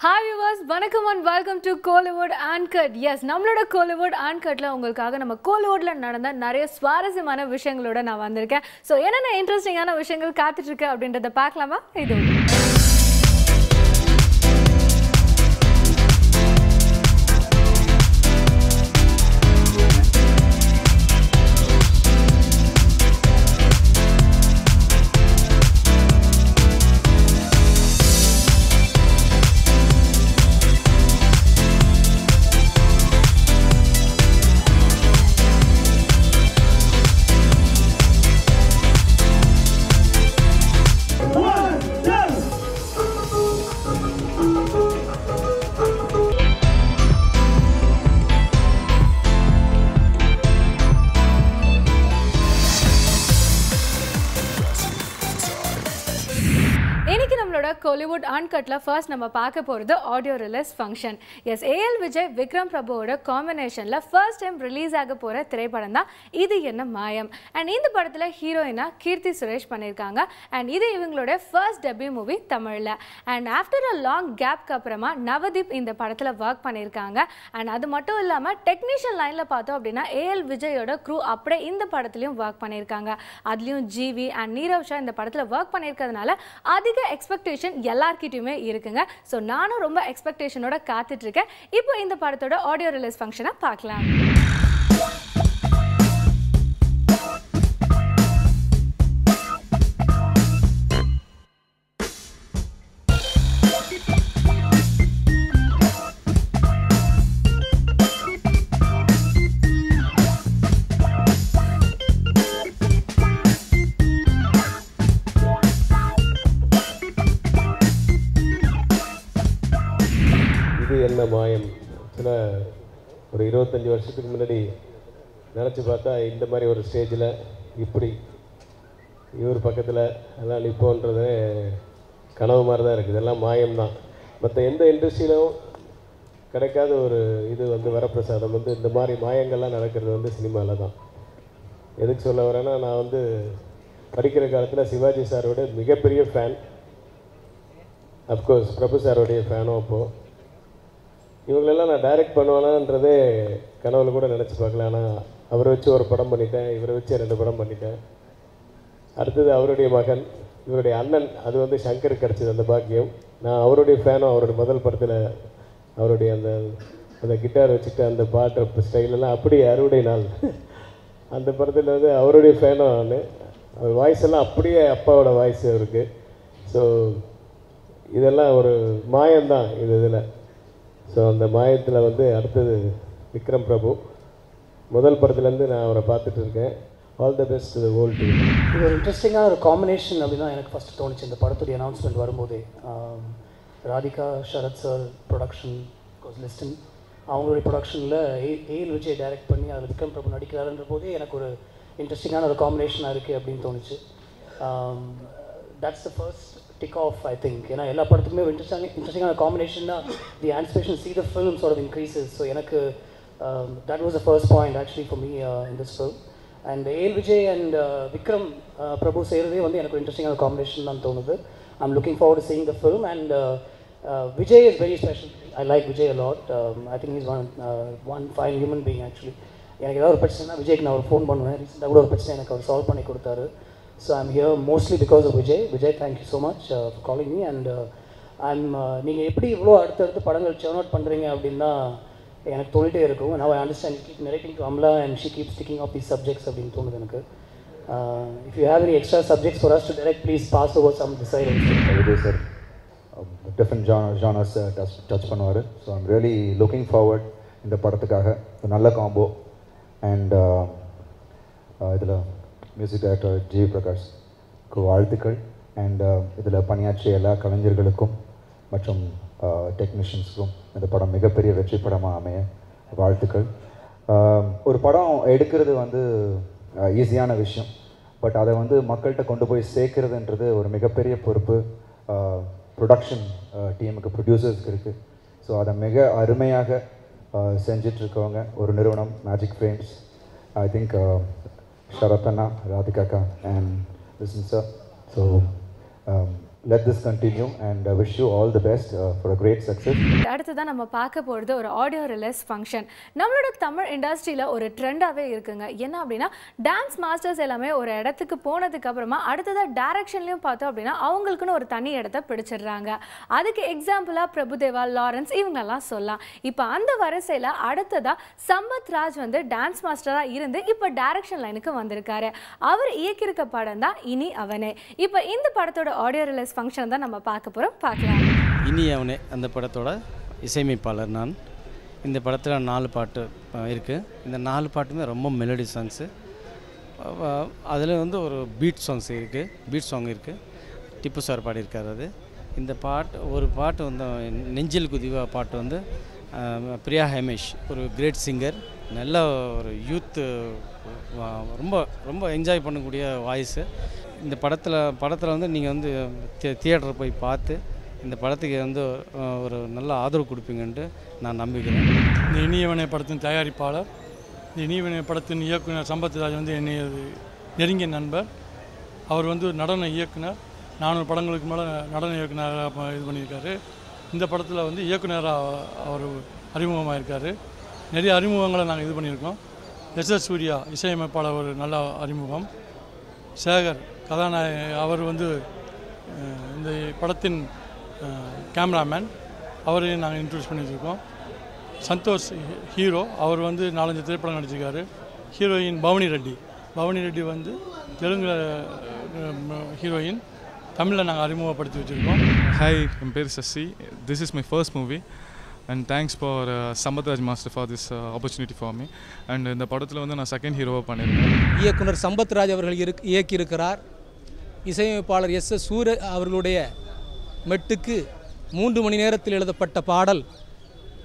Hi viewers, வணக்கம் and welcome to Kollywood Uncut. Yes, நம்மளோட Kollywood Uncutல உங்களுக்காக நம்ம Kollywoodல நடந்த நிறைய சுவாரஸ்யமான விஷயங்களோட நான் வந்திருக்கேன். சோ என்னென்ன இன்ட்ரஸ்டிங்கான விஷயங்கள் காத்துட்டு இருக்கு அப்படின்றத பார்க்கலாமா? இது Kollywood Uncutல first நம்ம பார்க்க போறது audio release function. Yes A L Vijay Vikram பிரபுவோட காம்பினேஷன்ல ஃபர்ஸ்ட் டைம் ரிலீஸ் ஆக போற திரைப்படம் தான் இது என்ன மாயம். அண்ட் இந்த படத்துல ஹீரோயினா கீர்த்தி சுரேஷ் பண்ணிருக்காங்க. அண்ட் இது இவங்களோட ஃபர்ஸ்ட் டெபியூ மூவி தமிழ்ல. அண்ட் ஆஃப்டர் அ லாங் கேப்க்கு அப்புறமா நவதீப் இந்த படத்துல ஒர்க் பண்ணிருக்காங்க. அண்ட் அது மட்டும் இல்லாம டெக்னீஷியன் லைன்ல பார்த்தோம் அப்படின்னா ஏஎல் விஜயோட க்ரூ அப்படியே இந்த படத்துலயும் ஒர்க் பண்ணிருக்காங்க. அதுலயும் ஜிவி அண்ட் நீரவ் ஷா இந்த படத்துல ஒர்க் பண்ணிருக்கிறதுனால அதிக எக்ஸ்பெக்டேஷன் எல்லார்கிட்டயுமே இருக்குங்க. சோ நானும் ரொம்ப எக்ஸ்பெக்டேஷனோட காத்துட்டு இருக்கேன். இப்போ இந்த படத்தோட ஆடியோ ரிலீஸ் ஃபங்க்ஷனை பார்க்கலாம். என்ன மாயம் சில ஒரு 25 வருஷத்துக்கு முன்னாடி நினச்சி பார்த்தா இந்த மாதிரி ஒரு ஸ்டேஜில் இப்படி இவர் பக்கத்தில் எல்லாம் நிற்போன்றது கனவு மாதிரி தான் இருக்குது. இதெல்லாம் மாயம்தான். மற்ற எந்த இண்டஸ்ட்ரியிலும் கிடைக்காத ஒரு இது வரப்பிரசாதம் இந்த மாதிரி மாயங்கள்லாம் நடக்கிறது சினிமாவில் தான். எதுக்கு சொல்ல வரேன்னா, நான் படிக்கிற காலத்தில் சிவாஜி சாரோட மிகப்பெரிய ஃபேன். அஃப்கோர்ஸ் பிரபு சாரோடைய ஃபேனும். அப்போது இவங்களெல்லாம் நான் டைரக்ட் பண்ணுவேனான்றதே கனவுல கூட நினச்சி பார்க்கல. ஆனால் அவரை வச்சு ஒரு படம் பண்ணிட்டேன், இவரை வச்சு 2 படம் பண்ணிட்டேன். அடுத்தது அவருடைய மகன், இவருடைய அண்ணன், அது சங்கருக்கு கிடச்சிது அந்த பாக்கியம். நான் அவருடைய ஃபேனும். அவருடைய முதல் படத்தில் அவருடைய அந்த கிட்டார் வச்சுட்டு அந்த பாட்டு ஸ்டைலெல்லாம் அப்படியே அறுவடை நாள் அந்த படத்தில் அவருடைய ஃபேனும் நான். அவர் வாய்ஸ் எல்லாம் அப்படியே அப்பாவோட வாய்ஸ் அவருக்கு. ஸோ இதெல்லாம் ஒரு மாயம்தான் இதில். ஸோ அந்த மாயத்தில் அடுத்தது விக்ரம் பிரபு. முதல் படத்துலேருந்து நான் அவரை பார்த்துட்டு இருக்கேன். All the best to the whole team. இது ஒரு இன்ட்ரெஸ்டிங்கான ஒரு காம்பினேஷன் அப்படின்னு தான் எனக்கு ஃபஸ்ட்டு தோணுச்சு இந்த படத்துடைய அனௌன்ஸ்மெண்ட் வரும்போதே. ராதிகா சரத் சார் ப்ரொடக்ஷன் லிஸ்டன் அவங்களுடைய ப்ரொடக்ஷனில் ஏஎல் விஜய் டைரக்ட் பண்ணி அதில் விக்ரம் பிரபு நடிக்கிறாருன்ற போதே எனக்கு ஒரு இன்ட்ரெஸ்டிங்கான ஒரு காம்பினேஷனாக இருக்குது அப்படின்னு தோணுச்சு. That's the first tick off, I think. ஏன்னா எல்லா படத்துக்குமே இன்ட்ரெஸ்டிங்கான காம்பினேஷன்னா தி anticipation see the film sort of increases. So எனக்கு that was the first point actually for me in this film. And AL Vijay and Vikram Prabhu சேரதே எனக்கு இன்ட்ரெஸ்டிங்கான combination தான் தோணுது. I'm looking forward to seeing the film. And Vijay is very special. I like Vijay a lot. I think he's one fine human being actually. எனக்கு ஏதாவது ஒரு பிரச்சனைனா விஜய்க்கு நான் ஒரு ஃபோன் பண்ணுவேன். ரீசெண்டாக கூட ஒரு பிரச்சனை எனக்கு அவர் சால்வ் பண்ணி கொடுத்தாரு. So I'm here mostly because of Vijay. Vijay, thank you so much for calling me. And நீங்கள் எப்படி இவ்வளோ அடுத்தடுத்து படங்கள் churn out பண்ணுறீங்க அப்படின்னா எனக்கு தோணிட்டே இருக்கும். Now I understand you keep narrating to Amla and she keeps sticking up these subjects அப்படின்னு தோணுது எனக்கு. If you have any extra subjects for us to direct, please pass over some decide. Vijay sir different genres touch பண்ணுவார். So I'm really looking forward இந்த படத்துக்காக. நல்ல combo. And இதில் music director G பிரகாஷ்க்கு வாழ்த்துக்கள். And இதில் பணியாற்றிய எல்லா கலைஞர்களுக்கும் மற்றும் டெக்னீஷியன்ஸுக்கும் இந்த படம் மிகப்பெரிய வெற்றி படமாக அமைய வாழ்த்துக்கள். ஒரு படம் எடுக்கிறது ஈஸியான விஷயம். பட் அதை மக்கள்கிட்ட கொண்டு போய் சேர்க்கிறதுன்றது ஒரு மிகப்பெரிய பொறுப்பு ப்ரொடக்ஷன் டீமுக்கு, ப்ரொடியூசர்ஸ்க்கு இருக்குது. ஸோ அதை மிக அருமையாக செஞ்சிட்ருக்கவங்க ஒரு நிறுவனம் magic frames. I think Sharatana, Radhika and listen sir. So let this continue and wish you all the best for a great success. அடுத்ததான் நம்ம பார்க்க போகிறது ஒரு ஆடியோ ரிலீஸ் ஃபங்க்ஷன். நம்மளோட தமிழ் இண்டஸ்ட்ரியில் ஒரு ட்ரெண்டாகவே இருக்குங்க. என்ன அப்படின்னா டான்ஸ் மாஸ்டர்ஸ் எல்லாமே ஒரு இடத்துக்கு போனதுக்கு அப்புறமா அடுத்ததாக டைரக்ஷன்லையும் பார்த்தோம் அப்படின்னா அவங்களுக்குன்னு ஒரு தனி இடத்த பிடிச்சிடுறாங்க. அதுக்கு எக்ஸாம்பிளாக பிரபுதேவா, லாரன்ஸ் இவங்களெல்லாம் சொல்லலாம். இப்போ அந்த வரிசையில் அடுத்ததாக சம்பத் ராஜ் வந்து டான்ஸ் மாஸ்டராக இருந்து இப்போ டைரக்ஷன் லைனுக்கு வந்திருக்காரு. அவர் இயக்கியிருக்க படம் தான் இனி அவனே. இப்போ இந்த படத்தோட ஆடியோ ரிலீஸ் ஃபங்க்ஷன் தான் நம்ம பார்க்க போகிறோம். பார்க்கலாம். இனி அவனே அந்த படத்தோட இசையமைப்பாளர் நான். இந்த படத்தில் 4 பாட்டு இருக்குது. இந்த 4 பாட்டுமே ரொம்ப மெலடி சாங்ஸு. அதில் வந்து ஒரு பீட் சாங் இருக்குது. டிப்பு சார் பாடியிருக்கார். அது இந்த ஒரு பாட்டு வந்து நெஞ்சில் குதிவா பாட்டு வந்து பிரியா ஹேமேஷ், ஒரு கிரேட் சிங்கர், நல்ல ஒரு யூத்து, ரொம்ப ரொம்ப என்ஜாய் பண்ணக்கூடிய வாய்ஸு. இந்த படத்தில் வந்து நீங்கள் வந்து தியேட்டர் போய் பார்த்து இந்த படத்துக்கு வந்து ஒரு நல்ல ஆதரவு கொடுப்பீங்கன்ட்டு நான் நம்பிக்கிறேன். இந்த இனியவனை படத்தின் தயாரிப்பாளர், இந்த இனியவனை படத்தின் இயக்குனர் சம்பத் ராஜ் வந்து என்னை நெருங்கிய நண்பர். அவர் வந்து நடன இயக்குனர். 400 படங்களுக்கு மேலே நடன இயக்குனராக இது பண்ணியிருக்காரு. இந்த படத்தில் வந்து இயக்குனராக அவர் அறிமுகமாக இருக்கார். நிறைய அறிமுகங்களை நாங்கள் இது பண்ணியிருக்கோம். எஸ் சூர்யா இசையமைப்பாளர் ஒரு நல்ல அறிமுகம். சேகர் கதாநாயகன், அவர் வந்து இந்த படத்தின் கேமராமேன், அவரையும் நாங்கள் இன்ட்ரடியூஸ் பண்ணி வச்சுருக்கோம். சந்தோஷ் ஹீரோ, அவர் வந்து 4-5 திரைப்படம் நடிச்சிருக்காரு. ஹீரோயின் பவனி ரெட்டி வந்து தெலுங்கில் ஹீரோயின், தமிழில் நாங்கள் அறிமுகப்படுத்தி வச்சுருக்கோம். ஹாய், என் பேர் Sasi. This is my first movie and thanks for Sambat Raj Master for this opportunity for me. And இந்த படத்தில் வந்து நான் செகண்ட் ஹீரோவாக பண்ணியிருக்கேன். இயக்குனர் சம்பத் ராஜ் அவர்கள் இயக்கியிருக்கிறார். இசையமைப்பாளர் எஸ் சூர்யா அவர்களுடைய மெட்டுக்கு 3 மணி நேரத்தில் எழுதப்பட்ட பாடல்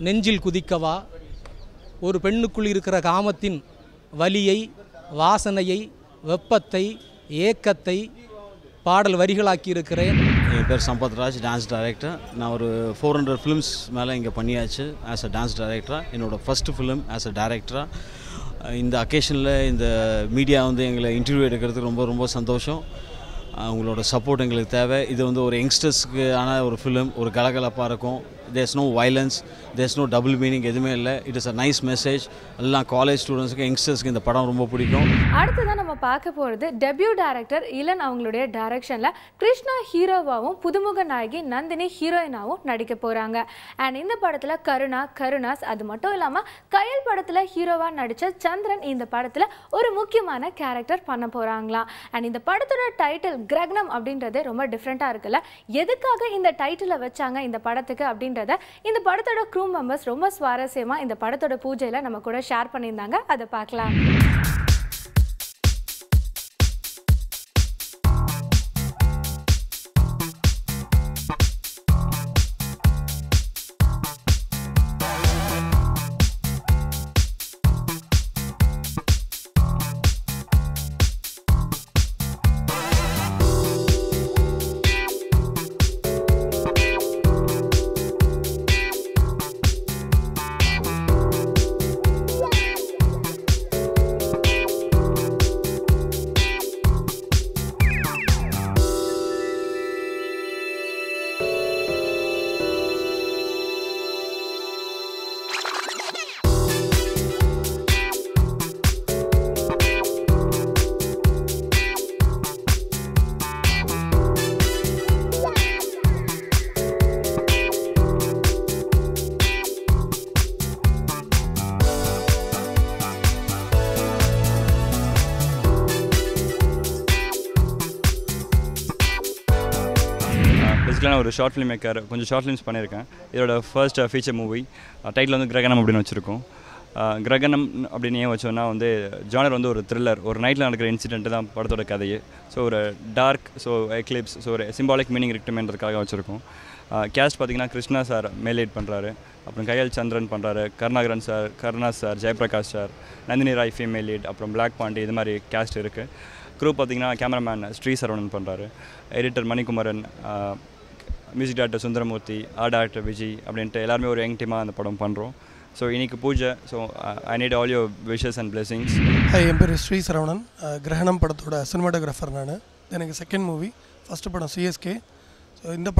நெஞ்சில் குதிக்கவா. ஒரு பெண்ணுக்குள் இருக்கிற காமத்தின் வலியை, வாசனையை, வெப்பத்தை, ஏக்கத்தை பாடல் வரிகளாக்கி இருக்கிறேன். என் பேர் சம்பத் ராஜ், டான்ஸ் டைரக்டர். நான் ஒரு 400 ஃபிலிம்ஸ் மேலே இங்கே பண்ணியாச்சு ஆஸ் அ டான்ஸ் டைரக்டராக. என்னோடய ஃபஸ்ட்டு ஃபிலிம் ஆஸ் அ டைரக்டராக. இந்த அக்கேஷனில் இந்த மீடியா வந்து எங்களை இன்டர்வியூ எடுக்கிறதுக்கு ரொம்ப ரொம்ப சந்தோஷம். உங்களோட சப்போர்ட் எங்களுக்கு தேவை. இது வந்து ஒரு யங்ஸ்டர்ஸ்க்கு ஆன ஒரு ஃபிலிம், ஒரு கலகலப்பாக இருக்கும். There's no violence, there's no double meaning, எதுவுமே இல்லை. It is a nice message. எல்லாம் காலேஜ் ஸ்டூடெண்ட்ஸுக்கு, யங்ஸ்டர்ஸ்க்கு இந்த படம் ரொம்ப பிடிக்கும். அடுத்ததான் நம்ம பார்க்க போகிறது டெபியூ டைரக்டர் இளன் அவங்களுடைய டைரக்ஷனில் கிருஷ்ணா ஹீரோவாகவும் புதுமுக நாயகி நந்தினி ஹீரோயினாகவும் நடிக்க போகிறாங்க. அண்ட் இந்த படத்தில் கருணாஸ், அது மட்டும் இல்லாமல் கயல் படத்தில் ஹீரோவாக நடித்த சந்திரன் இந்த படத்தில் ஒரு முக்கியமான கேரக்டர் பண்ண போகிறாங்களாம். அண்ட் இந்த படத்தோட டைட்டில் கிரகணம் அப்படின்றது ரொம்ப டிஃப்ரெண்ட்டாக இருக்குல்ல. எதுக்காக இந்த டைட்டிலை வச்சாங்க இந்த படத்துக்கு அப்படின்றத இந்த படத்தோட க்ரூ மெம்பர்ஸ் ரொம்ப சுவாரஸ்யமாக இந்த படத்தோட பூஜையில் நம்ம கூட ஷேர் பண்ணியிருந்தாங்க. அதை பார்க்கலாம். பேசிக்கலாக நான் ஒரு ஷார்ட் ஃபிலிம் மேக்கர், கொஞ்சம் ஷார்ட் ஃபிலிம்ஸ் பண்ணியிருக்கேன். இதோட ஃபர்ஸ்ட் ஃபீச்சர் மூவி. டைட்டில் வந்து கிரகணம் அப்படின்னு வச்சுருக்கோம். கிரகணம் அப்படின்னு ஏன் வச்சோன்னா வந்து ஜானர் வந்து ஒரு த்ரில்லர், ஒரு நைட்டில் நடக்கிற இன்சிடென்ட்டு தான் படத்தோட கதையே. ஸோ ஒரு டார்க், ஸோ எக்லிப்ஸ், ஸோ ஒரு சிம்பாலிக் மீனிங் இருக்கட்டுமேன்றதுக்காக வச்சுருக்கோம். கேஸ்ட் பார்த்திங்கன்னா கிருஷ்ணா சார் மேல் லீட் பண்ணுறாரு, அப்புறம் கயல் சந்திரன் பண்ணுறாரு, Karunakaran sir, Karunas sir, Jayaprakash sir, Nandini Rai female lead, அப்புறம் பிளாக் பாண்டி, இது மாதிரி கேஸ்ட் இருக்குது. க்ரூ பார்த்திங்கன்னா கேமராமேன் ஸ்ரீ சரவணன் பண்ணுறாரு, editor Manikumaran, music director Sundaramoorthy, art director Vijay அப்படின்ட்டு எல்லாருமே ஒரு யங் டீமாக அந்த படம் பண்ணுறோம். ஸோ இன்றைக்கி பூஜை. So I need all your wishes and blessings. என் பேர் ஸ்ரீ சரவணன், கிரகணம் படத்தோட சினிமாட்டோகிராஃபர் நான். எனக்கு செகண்ட் மூவி, ஃபஸ்ட்டு படம் சிஎஸ்கே. ஸோ இந்த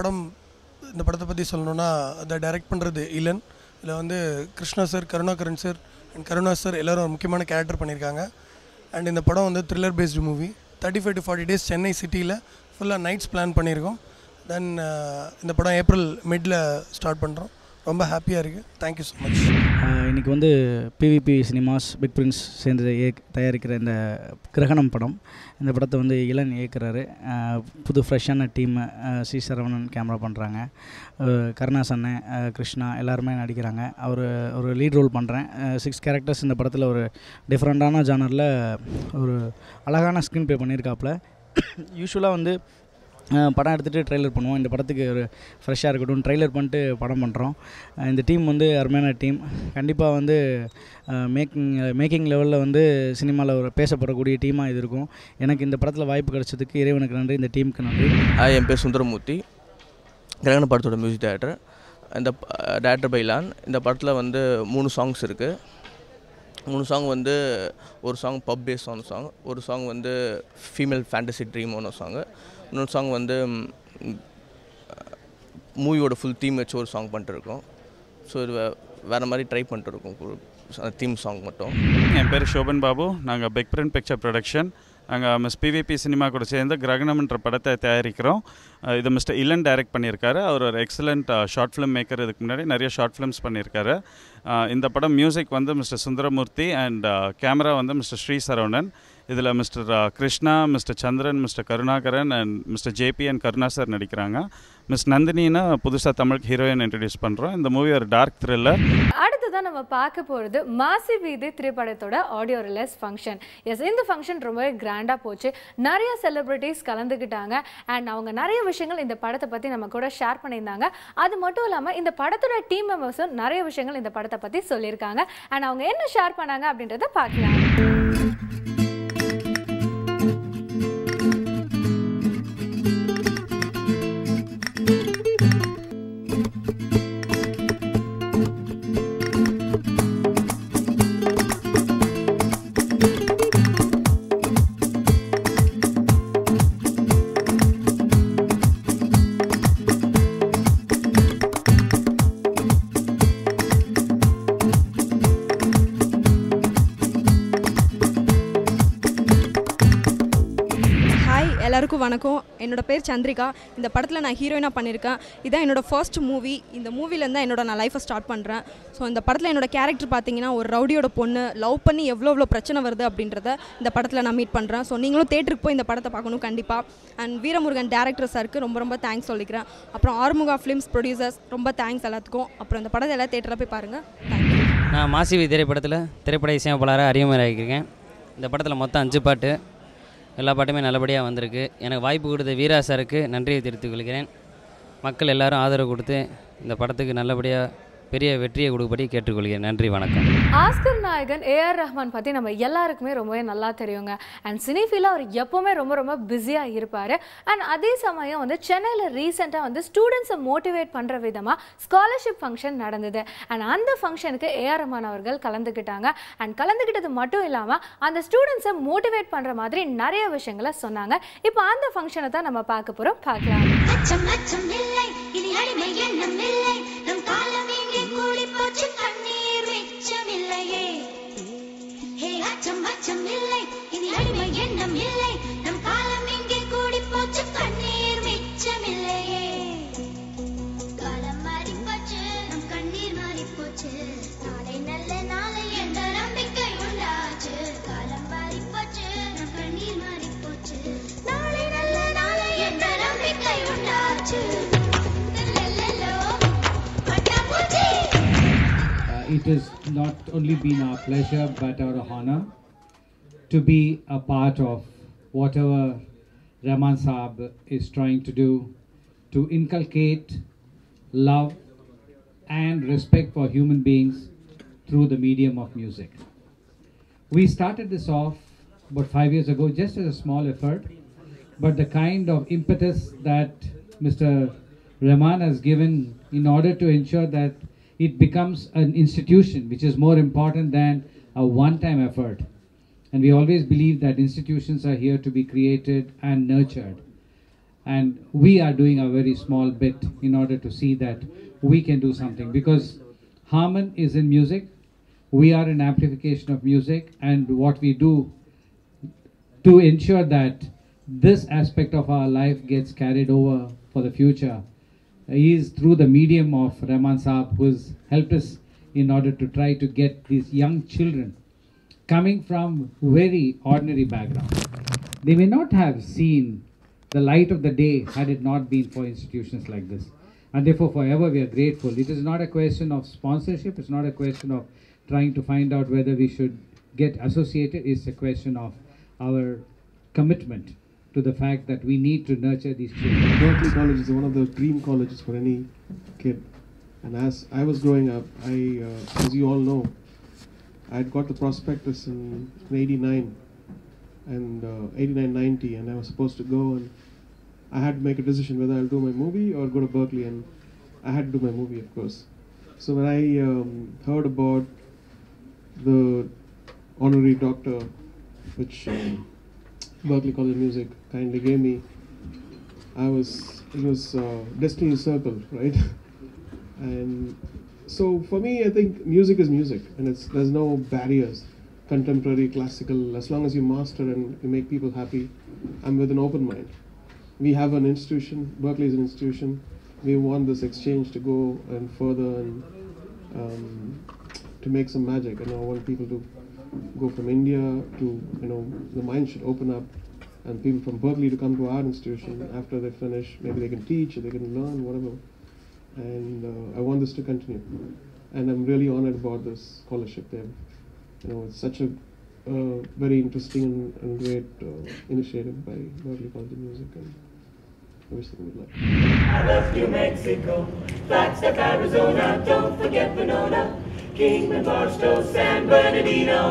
படத்தை பற்றி சொல்லணுன்னா அதை டைரக்ட் பண்ணுறது இளன். இதில் வந்து Krishna sir, Karunakaran sir and Karuna sir எல்லோரும் ஒரு முக்கியமான கேரக்டர் பண்ணியிருக்காங்க. அண்ட் இந்த படம் வந்து thriller based movie. 35 to 40 days Chennai சிட்டியில் ஃபுல்லாக நைட்ஸ் பிளான் பண்ணியிருக்கோம். தென் இந்த படம் ஏப்ரல் மிடில் ஸ்டார்ட் பண்ணுறோம். ரொம்ப ஹாப்பியாக இருக்குது. Thank you so much. இன்றைக்கி வந்து பிவிபி சினிமாஸ் பிக் பிரின்ஸ் சேர்ந்து தயாரிக்கிற இந்த கிரகணம் படம். இந்த படத்தை வந்து இளன் இயக்குறாரு. புது ஃப்ரெஷ்ஷான டீம். சி சரவணன் கேமரா பண்ணுறாங்க. கருணாஸ் அண்ணன், கிருஷ்ணா எல்லாருமே நடிக்கிறாங்க. ஒரு லீட் ரோல் பண்ணுறேன். 6 கேரக்டர்ஸ் இந்த படத்தில் ஒரு டிஃப்ரெண்ட்டான ஜானரில் ஒரு அழகான ஸ்க்ரீன் ப்ளே பண்ணியிருக்காப்புல. யூஸ்வலாக வந்து படம் எடுத்துகிட்டு ட்ரெய்லர் பண்ணுவோம். இந்த படத்துக்கு ஒரு ஃப்ரெஷ்ஷாக இருக்கட்டும் ட்ரெய்லர் பண்ணிட்டு படம் பண்ணுறோம். இந்த டீம் வந்து அருமையான டீம். கண்டிப்பாக வந்து மேக்கிங் லெவலில் வந்து சினிமாவில் ஒரு பேசப்படக்கூடிய டீமாக இது இருக்கும். எனக்கு இந்த படத்தில் வாய்ப்பு கிடைச்சதுக்கு இறைவனுக்கு நன்றி, இந்த டீமுக்கு நன்றி. என் பேர் சுந்தரமூர்த்தி, கிரகண படத்தோட மியூசிக் டைரக்டர். இந்த டைரக்டர் பைலான். இந்த படத்தில் வந்து 3 சாங்ஸ் இருக்குது. 3 சாங் வந்து ஒரு சாங் பப் பேஸ்டான சாங், ஒரு சாங் வந்து ஃபீமேல் ஃபேண்டசி ட்ரீமான சாங்கு, இன்னொரு சாங் வந்து மூவியோட ஃபுல் தீம் வச்சு ஒரு சாங் பண்ணிட்டுருக்கோம். ஸோ இது வேறு மாதிரி ட்ரை பண்ணிட்டுருக்கோம் தீம் சாங் மட்டும். என் பேர் ஷோபன் பாபு. நாங்கள் பிக் பிரிண்ட் பிக்சர் ப்ரொடக்ஷன். நாங்கள் மிஸ் பிவிபி சினிமா கூட சேர்ந்து கிரகணம்ன்ற படத்தை தயாரிக்கிறோம். இது மிஸ்டர் இளன் டைரக்ட் பண்ணியிருக்காரு. அவர் ஒரு எக்ஸலண்ட் ஷார்ட் ஃபிலிம் மேக்கர். இதுக்கு முன்னாடி நிறைய ஷார்ட் ஃபிலிம்ஸ் பண்ணியிருக்காரு. இந்த படம் மியூசிக் வந்து மிஸ்டர் சுந்தரமூர்த்தி அண்ட் கேமரா வந்து மிஸ்டர் ஸ்ரீ சரவணன். இதில் mister Krishna, mister Chandran, mister Karunakaran and mister JP and Karuna sir நடிக்கிறாங்க. மிஸ் நந்தினின்னு புதுசாக தமிழுக்கு ஹீரோயின் இன்ட்ரடியூஸ் பண்ணுறோம். இந்த மூவி ஒரு டார்க் த்ரில்லர். அடுத்ததான் நம்ம பார்க்க போகிறது மாசி வீதி திரைப்படத்தோட ஆடியோ ரிலீஸ் ஃபங்க்ஷன். எஸ், இந்த ஃபங்க்ஷன் ரொம்பவே கிராண்டாக போச்சு. நிறைய செலிப்ரிட்டிஸ் கலந்துக்கிட்டாங்க அண்ட் அவங்க நிறைய விஷயங்கள் இந்த படத்தை பற்றி நம்ம கூட ஷேர் பண்ணியிருந்தாங்க. அது மட்டும் இல்லாமல் இந்த படத்தோட டீம் மெம்பர்ஸும் நிறைய விஷயங்கள் இந்த படத்தை பற்றி சொல்லியிருக்காங்க. அண்ட் அவங்க என்ன ஷேர் பண்ணாங்க அப்படின்றத பார்க்கலாம். எல்லாருக்கும் வணக்கம். என்னோட பேர் சந்திரிகா. இந்த படத்தில் நான் ஹீரோயினாக பண்ணியிருக்கேன். இதான் என்னோடய ஃபர்ஸ்ட் மூவி. இந்த மூவிலேருந்து தான் என்னோட நான் லைஃப்பை ஸ்டார்ட் பண்ணுறேன். ஸோ இந்த படத்தில் என்னோட கேரக்டர் பார்த்தீங்கன்னா ஒரு ரவுடியோட பொண்ணு லவ் பண்ணி எவ்வளோ பிரச்சனை வருது அப்படின்றத இந்த படத்தில் நான் மீட் பண்ணுறேன். ஸோ நீங்களும் தேட்டருக்கு போய் இந்த படத்தை பார்க்கணும் கண்டிப்பாக. அண்ட் வீரமுருகன் டேரக்டர் சாருக்கு ரொம்ப தேங்க்ஸ் சொல்லிக்கிறேன். அப்புறம் ஆறுமுகா ஃபிலிம்ஸ் ப்ரொடியூசர்ஸ் ரொம்ப தேங்க்ஸ் எல்லாத்துக்கும். அப்புறம் இந்த படத்தை எல்லாம் தேட்டரில் போய் பாருங்கள். நான் மாசி திரைப்படத்தில் திரைப்பட இசையமைப்பாளராக அறிமுகமாகியிருக்கேன். இந்த படத்தில் மொத்தம் 5 பாட்டு. எல்லா பாட்டுமே நல்லபடியாக வந்திருக்கு. எனக்கு வாய்ப்பு கொடுத்த வீரா சாருக்கு நன்றியை தெரிவித்துக் கொள்கிறேன். மக்கள் எல்லாரும் ஆதரவு கொடுத்து இந்த படத்துக்கு நல்லபடியாக பெரிய வெற்றியை கொடுப்படி கேட்டுக்கொள்கிறேன். நன்றி, வணக்கம். ஆஸ்கர் நாயகன் ஏஆர் ரஹ்மான் பற்றி நம்ம எல்லாருக்குமே ரொம்பவே நல்லா தெரியுங்க. அண்ட் சினிஃபீலாக அவர் எப்போவுமே ரொம்ப பிஸியாக இருப்பார். அண்ட் அதே சமயம் வந்து சென்னையில் ரீசெண்டாக வந்து ஸ்டூடெண்ட்ஸை மோட்டிவேட் பண்ணுற விதமாக ஸ்காலர்ஷிப் ஃபங்க்ஷன் நடந்தது. அண்ட் அந்த ஃபங்க்ஷனுக்கு ஏஆர் ரஹ்மான் அவர்கள் கலந்துக்கிட்டாங்க. அண்ட் கலந்துக்கிட்டது மட்டும் இல்லாமல் அந்த ஸ்டூடெண்ட்ஸை மோட்டிவேட் பண்ணுற மாதிரி நிறைய விஷயங்களை சொன்னாங்க. இப்போ அந்த ஃபங்க்ஷனை தான் நம்ம பார்க்க போகிறோம். பார்க்கலாம். It has not only been our pleasure but our honor to be a part of whatever Rahman Saab is trying to do to inculcate love and respect for human beings through the medium of music. We started this off about 5 years ago just as a small effort, but the kind of impetus that Mr. Rahman has given in order to ensure that it becomes an institution which is more important than a one-time effort. And we always believe that institutions are here to be created and nurtured. and we are doing a very small bit in order to see that we can do something, because Harman is in music, we are an amplification of music, and what we do to ensure that this aspect of our life gets carried over for the future is through the medium of Rahman Saab, who has helped us in order to try to get these young children coming from very ordinary backgrounds. They may not have seen the light of the day had it not been for institutions like this. And therefore, forever we are grateful. It is not a question of sponsorship. It's not a question of trying to find out whether we should get associated. It's a question of our commitment to the fact that we need to nurture these children. Berklee College is one of the dream colleges for any kid. And as I was growing up, as you all know, I had got the prospectus in 89 and 89-90, and I was supposed to go, and I had to make a decision whether I'll do my movie or go to Berklee, and I had to do my movie, of course. So when I heard about the honorary doctor, which Berklee College of Music kindly gave me, it was destiny circle, right? And so for me, I think music is music, and there's no barriers, contemporary, classical. As long as you master and you make people happy, I'm with an open mind. We have an institution, Berklee is an institution. We want this exchange to go and further and to make some magic. And I want people to go from India to, the mind should open up, and people from Berklee to come to our institution after they finish. Maybe they can teach, or they can learn, whatever. And I want this to continue. And I'm really honored about this scholarship there. It's such a very interesting and great initiative by Berklee College of Music, and I wish them good luck. I love New Mexico, Flagstaff, Arizona, don't forget Winona, Kingman, Barstow, San Bernardino.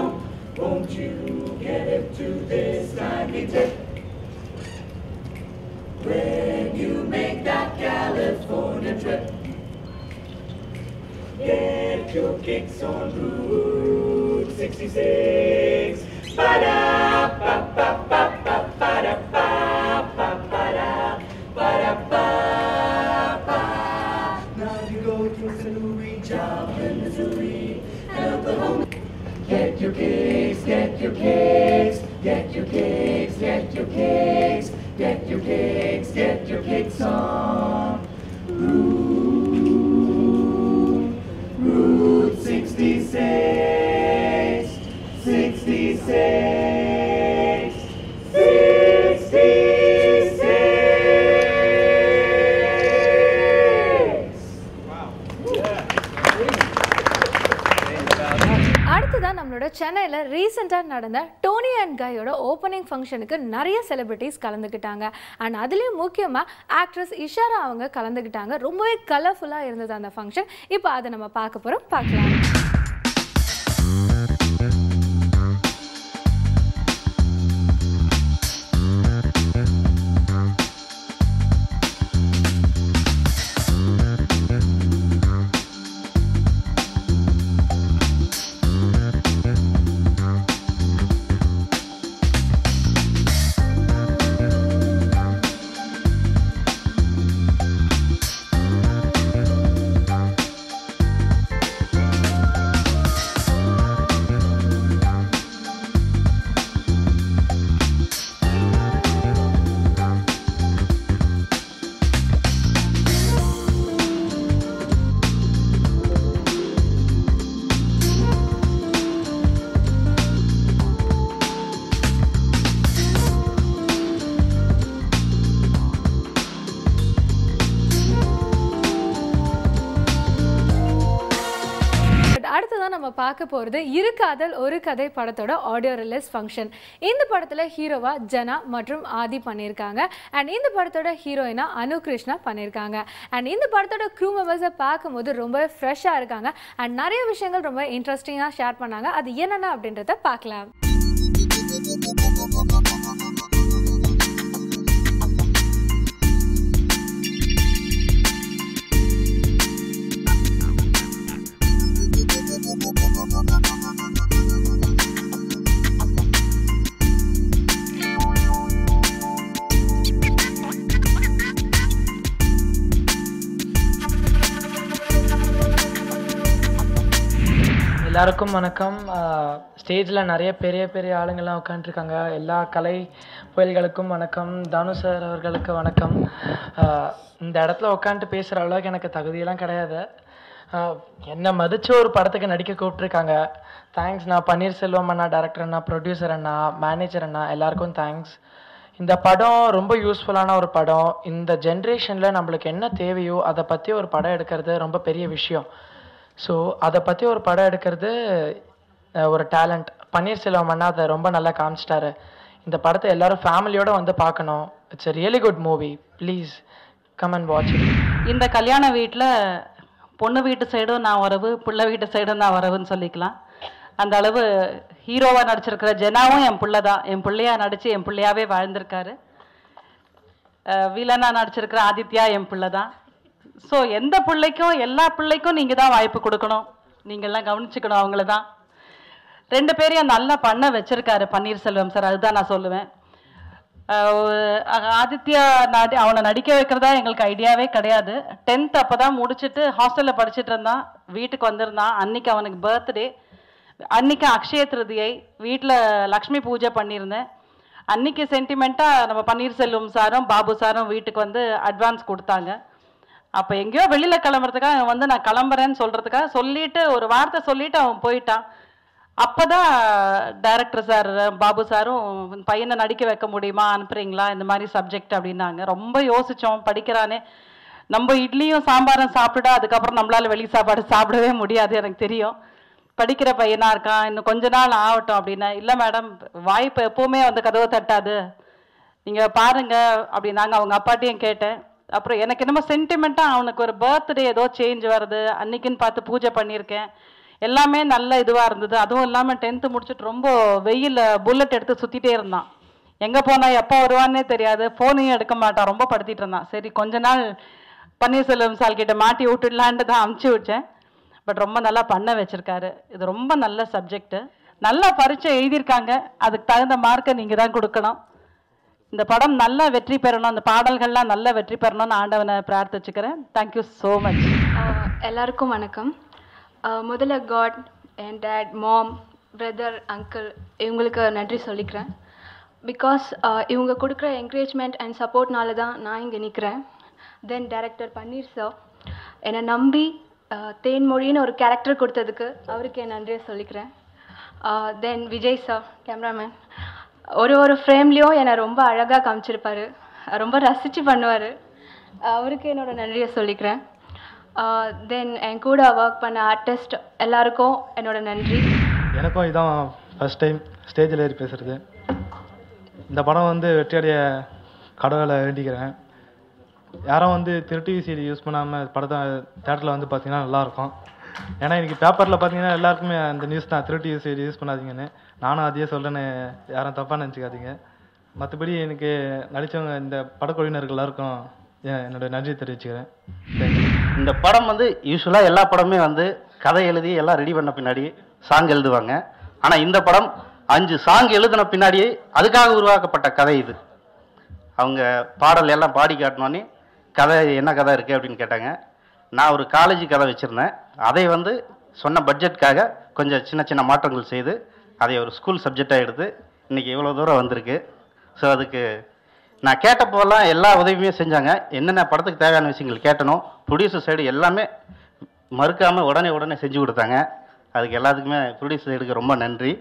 Won't you get it to this lively tip? When you make that California trip, get your kicks on Route 66. Ba-da-ba-ba-ba-ba-ba-da-ba-ba-da, ba-da-ba-ba. Now you go to St. Louis, Joplin, Missouri, and Oklahoma. Get your kicks, get your kicks, get your kicks, get your kicks, get your kicks, get your kicks on Route 66, 66, 66. Wow. அடுத்ததான் நம்மளோட சென்னையில் ரீசெண்டாக நடந்த Dhoni and கையோட opening ஃபங்க்ஷனுக்கு நிறைய celebrities கலந்துக்கிட்டாங்க. And அதுலேயும் முக்கியமாக ஆக்ட்ரஸ் இஷாரா அவங்க கலந்துக்கிட்டாங்க. ரொம்பவே கலர்ஃபுல்லாக இருந்தது அந்த ஃபங்க்ஷன். இப்போ அதை நம்ம பார்க்க போகிறோம், பார்க்கலாம். அடுத்ததான் நம்ம பார்க்க போகிறது இரு காதல் ஒரு கதை படத்தோட ஆடியோ ரிலீஸ் ஃபங்க்ஷன். இந்த படத்தில் ஹீரோவா ஜனா மற்றும் ஆதி பண்ணியிருக்காங்க. அண்ட் இந்த படத்தோட ஹீரோயினா அனு கிருஷ்ணா பண்ணியிருக்காங்க. அண்ட் இந்த படத்தோட க்ரூ மெம்பர்ஸை பார்க்கும்போது ரொம்ப ஃப்ரெஷ்ஷாக இருக்காங்க. அண்ட் நிறைய விஷயங்கள் ரொம்ப இன்ட்ரெஸ்டிங்காக ஷேர் பண்ணாங்க. அது என்னென்ன அப்படின்றத பார்க்கலாம். எல்லாருக்கும் வணக்கம். ஸ்டேஜில் நிறைய பெரிய பெரிய ஆளுங்கள்லாம் உட்காந்துருக்காங்க. எல்லா கலை புயல்களுக்கும் வணக்கம். தானு சார் அவர்களுக்கு வணக்கம். இந்த இடத்துல உட்காந்துட்டு பேசுகிற அளவுக்கு எனக்கு தகுதியெல்லாம் கிடையாது. என்னை மதித்து ஒரு படத்துக்கு நடிக்க கூப்பிட்ருக்காங்க. தேங்க்ஸ். நான் பன்னீர்செல்வம் அண்ணா, டைரக்டர் அண்ணா, ப்ரொடியூசர் அண்ணா, மேனேஜர் அண்ணா, எல்லாருக்கும் தேங்க்ஸ். இந்த படம் ரொம்ப யூஸ்ஃபுல்லான ஒரு படம். இந்த ஜென்ரேஷனில் நம்மளுக்கு என்ன தேவையோ அதை பற்றி ஒரு படம் எடுக்கிறது ரொம்ப பெரிய விஷயம். ஸோ அதை பற்றி ஒரு படம் எடுக்கிறது ஒரு டேலண்ட். பன்னீர்செல்வம் அண்ணா அதை ரொம்ப நல்லா காமிச்சிட்டாரு. இந்த படத்தை எல்லோரும் ஃபேமிலியோடு வந்து பார்க்கணும். It's a really good movie. Please come and watch it. இந்த கல்யாண வீட்டில் பொண்ணு வீட்டு சைடும் நான் வரவு, பிள்ளை வீட்டு சைடும் நான் வரவுன்னு சொல்லிக்கலாம். அந்த அளவு ஹீரோவாக நடிச்சிருக்கிற ஜெனாவும் என் பிள்ளை தான். என் பிள்ளையாக நடித்து என் பிள்ளையாவே வாழ்ந்திருக்காரு. வில்லனாக நடிச்சிருக்கிற ஆதித்யா என் பிள்ளை தான். ஸோ எந்த பிள்ளைக்கும் எல்லா பிள்ளைக்கும் நீங்கள் தான் வாய்ப்பு கொடுக்கணும். நீங்கள்லாம் கவனிச்சுக்கணும் அவங்கள தான். 2 பேரையும் நல்லா பண்ண வச்சுருக்காரு பன்னீர்செல்வம் சார். அதுதான் நான் சொல்லுவேன். ஆதித்யா அவனை நடிக்க வைக்கிறதா எங்களுக்கு ஐடியாவே கிடையாது. 10th அப்போ தான் முடிச்சுட்டு ஹாஸ்டலில் படிச்சுட்டு இருந்தான். வீட்டுக்கு வந்திருந்தான். அன்றைக்கி அவனுக்கு பர்த்டே. அன்றைக்கி அக்ஷய திருதியை. வீட்டில் லக்ஷ்மி பூஜை பண்ணியிருந்தேன். அன்றைக்கி சென்டிமெண்ட்டாக நம்ம பன்னீர்செல்வம் சாரும் பாபு சாரும் வீட்டுக்கு வந்து அட்வான்ஸ் கொடுத்தாங்க. அப்போ எங்கேயோ வெளியில் கிளம்புறதுக்காக அவன் வந்து நான் கிளம்புறேன்னு சொல்கிறதுக்காக சொல்லிவிட்டு ஒரு வார்த்தை சொல்லிவிட்டு அவன் போயிட்டான். அப்போ தான் டைரக்டர் சார் பாபு சாரும் பையனை நடிக்க வைக்க முடியுமா, அனுப்புகிறீங்களா, இந்த மாதிரி சப்ஜெக்ட் அப்படின்னாங்க. ரொம்ப யோசித்தோம். படிக்கிறானே, நம்ம இட்லியும் சாம்பாரும் சாப்பிட்டுட்டா அதுக்கப்புறம் நம்மளால் வெளி சாப்பாடு சாப்பிடவே முடியாது, எனக்கு தெரியும். படிக்கிற பையனாக இருக்கான், இன்னும் கொஞ்ச நாள் ஆகட்டும் அப்படின்னா, இல்லை மேடம் வாய்ப்பு எப்போவுமே வந்து கதவை தட்டாது, நீங்கள் பாருங்கள் அப்படின்னாங்க. அவங்க அப்பாட்டையும் கேட்டேன். அப்புறம் எனக்கு என்னமோ சென்டிமெண்ட்டாக அவனுக்கு ஒரு பர்த்டே ஏதோ சேஞ்ச் வருது, அன்றைக்கின்னு பார்த்து பூஜை பண்ணியிருக்கேன். எல்லாமே நல்ல இதுவாக இருந்தது. அதுவும் இல்லாமல் 10th முடிச்சுட்டு ரொம்ப வெயில் புல்லட் எடுத்து சுற்றிட்டே இருந்தான். எங்கே போனால் எப்போ வருவான்னே தெரியாது. ஃபோனையும் எடுக்க மாட்டான். ரொம்ப படுத்திட்டு இருந்தான். சரி கொஞ்ச நாள் பன்னீர்செல்வம் சார் கிட்ட மாட்டி விட்டுடலான்ட்டு தான் அமுச்சு விட்டேன். பட் ரொம்ப நல்லா பண்ண வச்சுருக்காரு. இது ரொம்ப நல்ல சப்ஜெக்டு. நல்லா பரீட்சை எழுதியிருக்காங்க. அதுக்கு தகுந்த மார்க்கை நீங்கள் தான் கொடுக்கணும். இந்த படம் நல்லா வெற்றி பெறணும். அந்த பாடல்கள்லாம் நல்லா வெற்றி பெறணும்னு ஆண்டவனை பிரார்த்திச்சுக்கிறேன். Thank you so much. எல்லாருக்கும் வணக்கம். முதல்ல காட், என் டேட், மாம், பிரதர், அங்கிள் இவங்களுக்கு நன்றி சொல்லிக்கிறேன். பிகாஸ் இவங்க கொடுக்குற என்கரேஜ்மெண்ட் அண்ட் சப்போர்ட்னால தான் நான் இங்கே நிற்கிறேன். தென் டைரக்டர் பன்னீர் சார் என்னை நம்பி தேன்மொழின்னு ஒரு கேரக்டர் கொடுத்ததுக்கு அவருக்கு என் நன்றியை சொல்லிக்கிறேன். தென் விஜய் சார் கேமராமேன், ஒரு ஃப்ரேம்லேயும் என்னை ரொம்ப அழகாக காமிச்சிருப்பார், ரொம்ப ரசித்து பண்ணுவார். அவருக்கு என்னோட நன்றியை சொல்லிக்கிறேன். தென் என் கூட ஒர்க் பண்ண ஆர்டிஸ்ட் எல்லாருக்கும் என்னோட நன்றி. எனக்கும் இதான் ஃபஸ்ட் டைம் ஸ்டேஜில் ஏறி பேசுகிறது. இந்த படம் வந்து வெற்றியடைய கடவுளை வேண்டிக்கிறேன். யாரும் வந்து திருட்டு விசிடி யூஸ் பண்ணாமல் படத்தை தேட்டரில் வந்து பார்த்தீங்கன்னா நல்லாயிருக்கும். ஏன்னா இன்றைக்கி பேப்பரில் பார்த்தீங்கன்னா எல்லாருக்குமே அந்த நியூஸ் தான், திருட்டு விசிடி யூஸ் பண்ணாதீங்கன்னு. நானும் அதையே சொல்கிறேன்னு யாரும் தப்பாக நினச்சிக்காதீங்க. மற்றபடி எனக்கு நடித்தவங்க இந்த படக்குழுவினர்கள் எல்லாருக்கும் என்னோடய நன்றி தெரிவிச்சுக்கிறேன். இந்த படம் வந்து யூஸ்வலாக எல்லா படமே வந்து கதை எழுதி எல்லாம் ரெடி பண்ண பின்னாடி சாங் எழுதுவாங்க. ஆனால் இந்த படம் 5 சாங் எழுதின பின்னாடியே அதுக்காக உருவாக்கப்பட்ட கதை இது. அவங்க பாடல் எல்லாம் பாடி காட்டினோன்னே கதை என்ன கதை இருக்குது அப்படின்னு கேட்டாங்க. நான் ஒரு காலேஜ் கதை வச்சுருந்தேன். அதை வந்து சொன்ன பட்ஜெட்டுக்காக கொஞ்சம் சின்ன சின்ன மாற்றங்கள் செய்து அதை ஒரு ஸ்கூல் சப்ஜெக்டாக எடுத்து இன்றைக்கி இவ்வளோ தூரம் வந்திருக்கு. ஸோ அதுக்கு நான் கேட்டப்போலாம் எல்லா உதவியுமே செஞ்சாங்க. என்னென்ன படத்துக்கு தேவையான விஷயங்கள் கேட்டனோ ப்ரொடியூசர் சைடு எல்லாமே மறுக்காமல் உடனே செஞ்சு கொடுத்தாங்க. அதுக்கு எல்லாத்துக்குமே ப்ரொடியூசர் சைடுக்கு ரொம்ப நன்றி.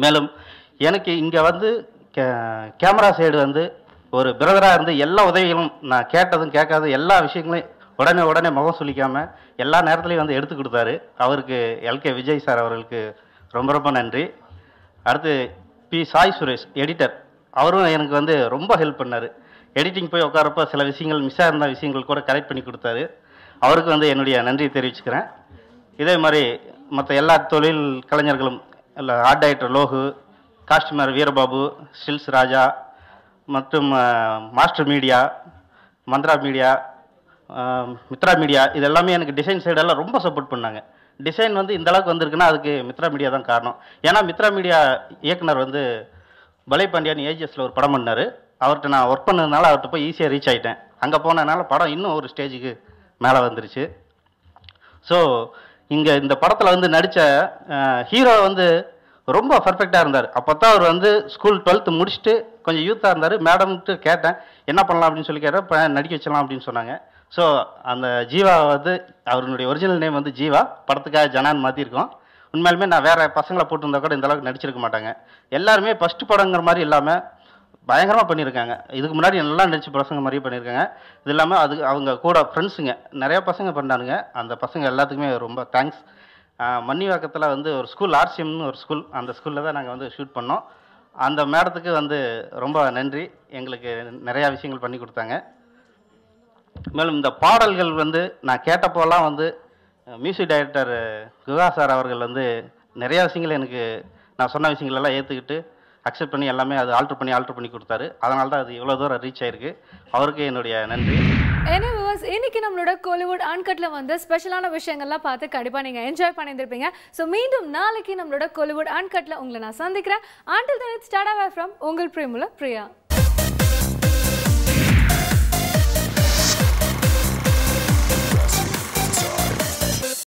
மேலும் எனக்கு இங்கே வந்து கேமரா சைடு வந்து ஒரு பிரதராக இருந்து எல்லா உதவிகளும் நான் கேட்டதும் கேட்காதும் எல்லா விஷயங்களையும் உடனே முகம் சொல்லிக்காமல் எல்லா நேரத்துலையும் வந்து எடுத்து கொடுத்தாரு. அவருக்கு எல்கே விஜய் சார் அவர்களுக்கு ரொம்ப ரொம்ப நன்றி. அடுத்து பி சாய் சுரேஷ் எடிட்டர், அவரும் எனக்கு வந்து ரொம்ப ஹெல்ப் பண்ணார். எடிட்டிங் போய் உட்காரப்போ சில விஷயங்கள் மிஸ் ஆகிருந்த விஷயங்கள் கூட கரெக்ட் பண்ணி கொடுத்தாரு. அவருக்கு வந்து என்னுடைய நன்றியை தெரிவிச்சுக்கிறேன். இதே மாதிரி மற்ற எல்லா தொழில் கலைஞர்களும் இல்லை, art director Logu, costumer Veerababu, stills Raja மற்றும் master media, Mantra media, Mitra media, இது எல்லாமே எனக்கு டிசைன் சைடெல்லாம் ரொம்ப சப்போர்ட் பண்ணாங்க. டிசைன் வந்து இந்த அளவுக்கு வந்திருக்குன்னா அதுக்கு மித்ரா மீடியா தான் காரணம். ஏன்னா மித்ரா மீடியா இயக்குனர் வந்து பலை பாண்டியன் ஏஜிஎஸில் ஒரு படம் பண்ணார். அவர்கிட்ட நான் ஒர்க் பண்ணதுனால அவர்கிட்ட போய் ஈஸியாக ரீச் ஆகிட்டேன். அங்கே போனதுனால படம் இன்னும் ஒரு ஸ்டேஜுக்கு மேலே வந்துருச்சு. ஸோ இங்கே இந்த படத்தில் வந்து நடித்த ஹீரோ வந்து ரொம்ப பர்ஃபெக்டாக இருந்தார். அப்போ தான் அவர் வந்து ஸ்கூல் 12th முடிச்சுட்டு கொஞ்சம் யூத்தாக இருந்தார். மேடம்ட்டு கேட்டேன் என்ன பண்ணலாம் அப்படின்னு சொல்லி கேட்டேன். இப்போ நடிக்க வச்சலாம் அப்படின்னு சொன்னாங்க. ஸோ அந்த ஜீவா வந்து அவருடைய ஒரிஜினல் நேம் வந்து ஜீவா, படத்துக்காக ஜனான் மாற்றிருக்கோம். உண்மையிலுமே நான் வேறு பசங்களை போட்டிருந்தா கூட இந்த அளவுக்கு நடிச்சிருக்க மாட்டாங்க. எல்லாருமே ஃபஸ்ட்டு படங்கிற மாதிரி இல்லாமல் பயங்கரமாக பண்ணியிருக்காங்க. இதுக்கு முன்னாடி நல்லா நடிச்ச பசங்க மாதிரியே பண்ணியிருக்காங்க. இது இல்லாமல் அது அவங்க கூட ஃப்ரெண்ட்ஸுங்க நிறையா பசங்க பண்ணானுங்க. அந்த பசங்க எல்லாத்துக்குமே ரொம்ப தேங்க்ஸ். மன்னிவாக்கத்தில் வந்து ஒரு ஸ்கூல் ஆர்சிஎம்னு ஒரு ஸ்கூல், அந்த ஸ்கூலில் தான் நாங்கள் வந்து ஷூட் பண்ணோம். அந்த மேடத்துக்கு வந்து ரொம்ப நன்றி, எங்களுக்கு நிறையா விஷயங்கள் பண்ணி கொடுத்தாங்க. மேலும் இந்த பாடல்கள் வந்து நான் கேட்டப்போலாம் வந்து மியூசிக் டைரக்டர் குகா சார் அவர்கள் வந்து நிறையா விஷயங்கள் எனக்கு நான் சொன்ன விஷயங்களெல்லாம் ஏற்றுக்கிட்டு அக்செப்ட் பண்ணி எல்லாமே அது ஆல்ட்ரு பண்ணி கொடுத்தாரு. அதனால தான் அது இவ்வளோ தூரம் ரீச் ஆயிருக்கு. அவருக்கு என்னுடைய நன்றி. இன்னைக்கு நம்மளோட கோலிவுட் அன்கட்ல வந்து ஸ்பெஷலான விஷயங்கள்லாம் பார்த்து கண்டிப்பாக நீங்கள் என்ஜாய் பண்ணியிருப்பீங்க. ஸோ மீண்டும் நாளைக்கு நம்மளோட கோலிவுட் அன்கட்ல உங்களை நான் சந்திக்கிறேன். Until then, it's Tada from உங்கள் பிரியமுள்ள பிரியா.